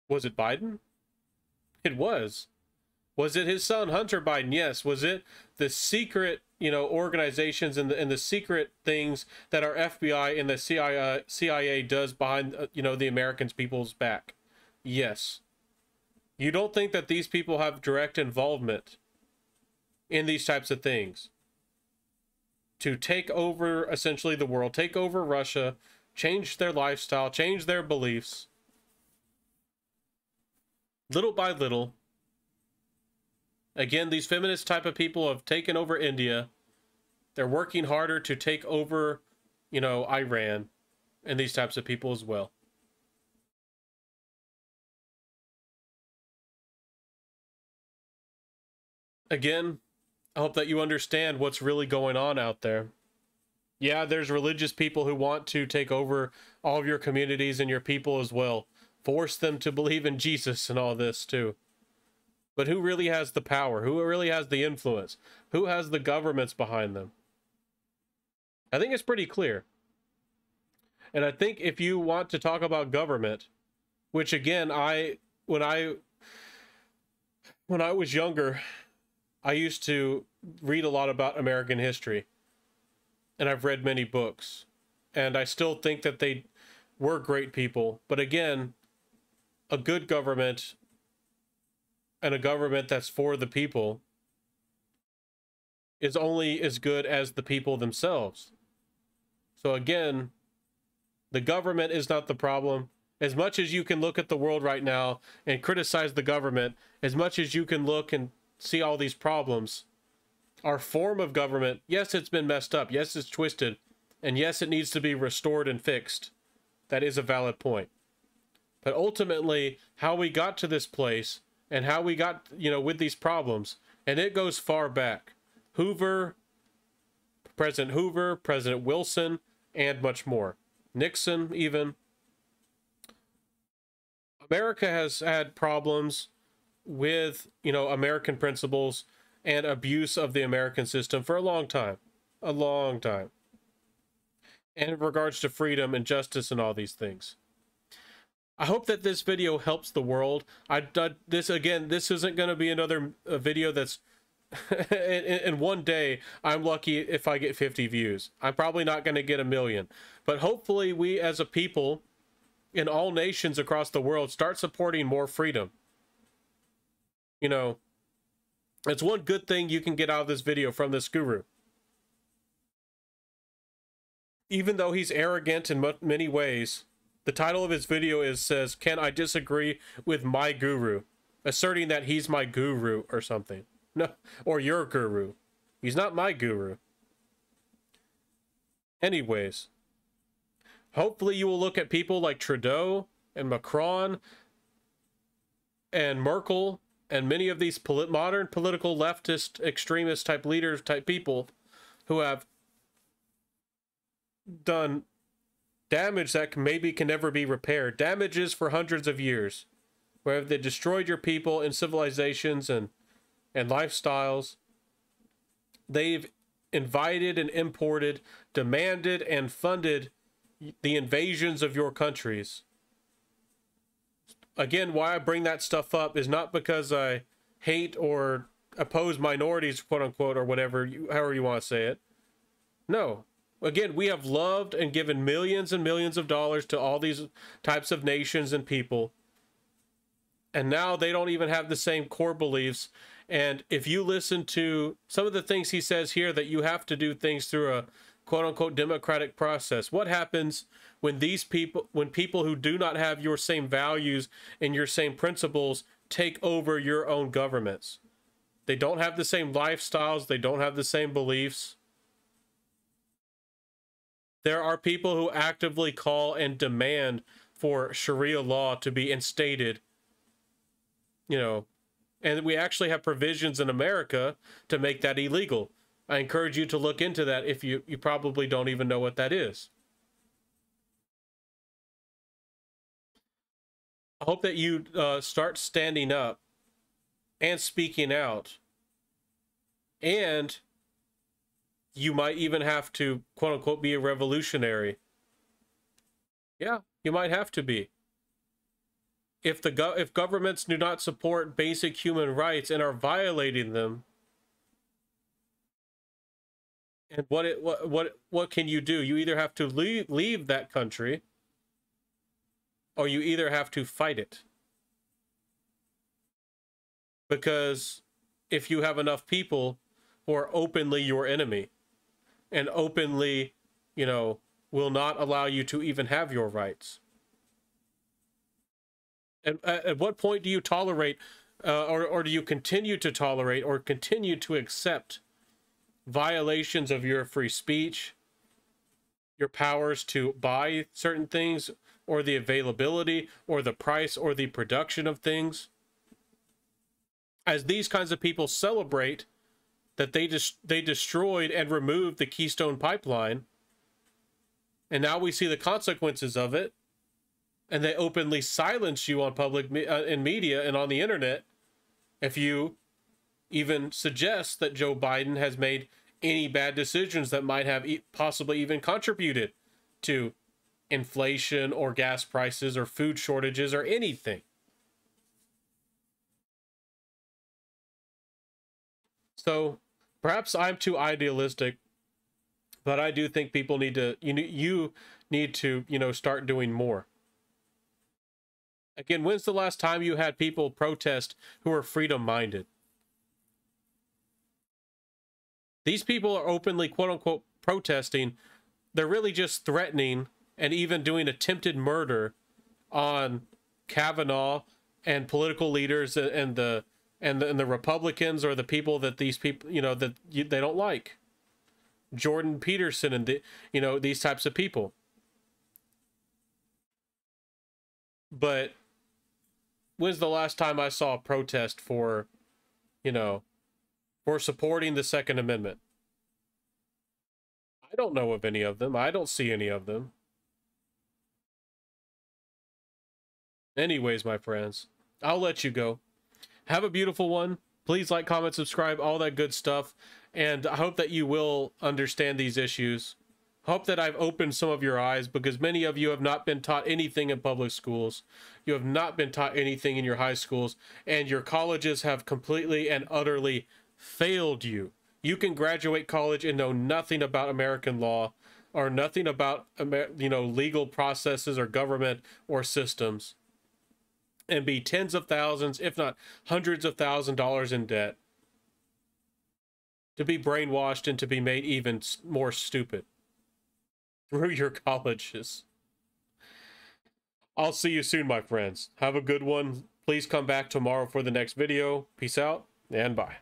Was it Biden? It was. Was it his son, Hunter Biden? Yes. Was it the secret, organizations and the secret things that our FBI and the CIA does behind, the American people's back? Yes. You don't think that these people have direct involvement in these types of things to take over essentially the world, take over Russia, change their lifestyle, change their beliefs, little by little. Again, these feminist type of people have taken over India. They're working harder to take over, Iran, and these types of people as well. Again, I hope that you understand what's really going on out there. Yeah, there's religious people who want to take over all of your communities and your people as well. Force them to believe in Jesus and all this too. But who really has the power? Who really has the influence? Who has the governments behind them? I think it's pretty clear. And I think if you want to talk about government, which again, when I was younger, I used to read a lot about American history, and I've read many books, and I still think that they were great people. But again, a good government and a government that's for the people is only as good as the people themselves. So again, the government is not the problem. As much as you can look at the world right now and criticize the government, as much as you can look and see all these problems, our form of government, yes, it's been messed up, yes, it's twisted, and yes, it needs to be restored and fixed. That is a valid point. But ultimately, how we got to this place and how we got, with these problems, and it goes far back. President Hoover, President Wilson, and much more. Nixon, even. America has had problems with, American principles and abuse of the American system for a long time. A long time. And in regards to freedom and justice and all these things. I hope that this video helps the world. This isn't going to be another video that's in one day, I'm lucky if I get 50 views. I'm probably not going to get 1 million. But hopefully we as a people in all nations across the world start supporting more freedom. You know, it's one good thing you can get out of this video from this guru. Even though he's arrogant in many ways, the title of his video says, "Can I disagree with my guru?" Asserting that he's my guru or something. No, or your guru. He's not my guru. Anyways, hopefully you will look at people like Trudeau and Macron and Merkel and many of these modern political leftist extremist type leaders type people who have done damage that maybe can never be repaired. Damages for hundreds of years, where they destroyed your people and civilizations and lifestyles. They've invited and imported, demanded and funded the invasions of your countries. Again, why I bring that stuff up is not because I hate or oppose minorities, quote unquote, or whatever, however you want to say it. No. Again, we have loved and given millions and millions of dollars to all these types of nations and people. And now they don't even have the same core beliefs. And if you listen to some of the things he says here, that you have to do things through a quote-unquote democratic process. What happens when people who do not have your same values and your same principles take over your own governments? They don't have the same lifestyles. They don't have the same beliefs. There are people who actively call and demand for Sharia law to be instated, you know, and we actually have provisions in America to make that illegal. I encourage you to look into that if you probably don't even know what that is. I hope that you start standing up and speaking out. And you might even have to, quote unquote, be a revolutionary. Yeah, you might have to be. If governments do not support basic human rights and are violating them, and what can you do? You either have to leave that country, or you either have to fight it. Because if you have enough people who are openly your enemy, and openly, you know, will not allow you to even have your rights. And at what point do you tolerate, or do you continue to tolerate, or continue to accept violations of your free speech, your powers to buy certain things, or the availability, or the price, or the production of things? As these kinds of people celebrate that they destroyed and removed the Keystone Pipeline, and now we see the consequences of it, and they openly silence you on public in media and on the internet if you even suggest that Joe Biden has made any bad decisions that might have possibly even contributed to inflation or gas prices or food shortages or anything. So perhaps I'm too idealistic, but I do think people need to, you need to, you know, start doing more. Again, when's the last time you had people protest who are freedom-minded? These people are openly, quote-unquote, protesting. They're really just threatening and even doing attempted murder on Kavanaugh and political leaders and the Republicans, or the people that these people, you know, that they don't like. Jordan Peterson and you know, these types of people. But when's the last time I saw a protest for, you know, for supporting the Second Amendment? I don't know of any of them. I don't see any of them. Anyways, my friends, I'll let you go. Have a beautiful one. Please like, comment, subscribe, all that good stuff. And I hope that you will understand these issues. Hope that I've opened some of your eyes, because many of you have not been taught anything in public schools. You have not been taught anything in your high schools, and your colleges have completely and utterly failed you. You can graduate college and know nothing about American law or nothing about, legal processes or government or systems, and be tens of thousands, if not hundreds of $1,000s in debt, to be brainwashed and to be made even more stupid through your colleges. I'll see you soon, my friends. Have a good one. Please come back tomorrow for the next video. Peace out and bye.